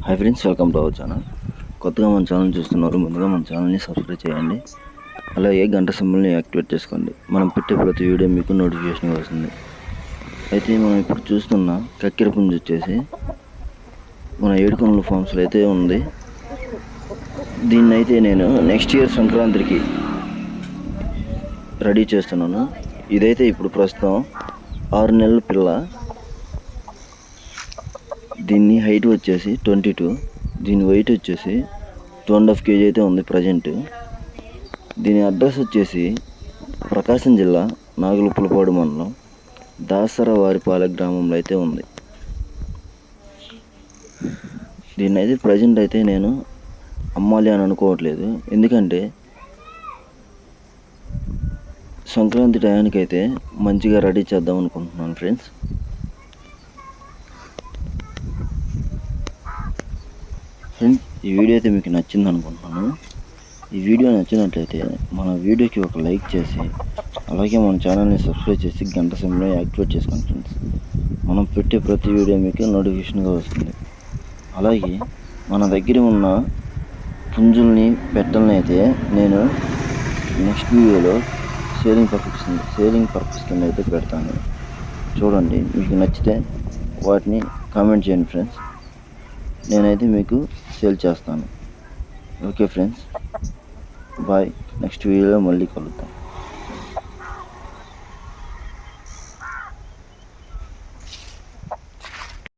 Hi friends, welcome to our channel. కొత్తగా మన channel చూస్తున్నారు, ముందుగా మన ఛానల్ని సబ్స్క్రైబ్ చేయండి. అలాగే గంట సింబల్ని యాక్టివేట్ చేసుకోండి. మనం పెట్టే ప్రతి వీడియో మీకు నోటిఫికేషన్ వస్తుంది. అయితే మనం ఇప్పుడు చూస్తున్న కక్కెర పుంజు వచ్చేసి మన ఏడుకొండల ఫామ్స్లో అయితే ఉంది. దీన్ని అయితే నేను నెక్స్ట్ ఇయర్ సంక్రాంతికి రెడీ చేస్తున్నాను. ఇదైతే ఇప్పుడు ప్రస్తుతం 6 నెలల పిల్ల. దీన్ని హైట్ వచ్చేసి 22, దీని వెయిట్ వచ్చేసి 2.5 kg అయితే ఉంది ప్రజెంట్. దీని అడ్రస్ వచ్చేసి ప్రకాశం జిల్లా నాగులుపులపాడు మండలం దాసరవారిపాలె గ్రామంలో అయితే ఉంది. దీన్ని అయితే ప్రజెంట్ అయితే నేను అమ్మాలి అని అనుకోవట్లేదు, ఎందుకంటే సంక్రాంతి టయానికి అయితే మంచిగా రెడీ చేద్దాం అనుకుంటున్నాను ఫ్రెండ్స్. ఈ వీడియో అయితే మీకు నచ్చింది అనుకుంటున్నాను. ఈ వీడియో నచ్చినట్లయితే మన వీడియోకి ఒక లైక్ చేసి, అలాగే మన ఛానల్ని సబ్స్క్రైబ్ చేసి గంట సింబల్ని యాక్టివేట్ చేసుకోండి ఫ్రెండ్స్. మనం పెట్టే ప్రతి వీడియో మీకు నోటిఫికేషన్గా వస్తుంది. అలాగే మన దగ్గర ఉన్న పుంజుల్ని పెట్టల్ని అయితే నేను నెక్స్ట్ వీడియోలో సేలింగ్ పర్పస్ కింద అయితే పెడతాను. చూడండి, మీకు నచ్చితే వాటిని కామెంట్ చేయండి ఫ్రెండ్స్. నేనైతే మీకు సేల్ చేస్తాను. Okay friends, bye. నెక్స్ట్ వీడియోలో మళ్ళీ కలుద్దాం.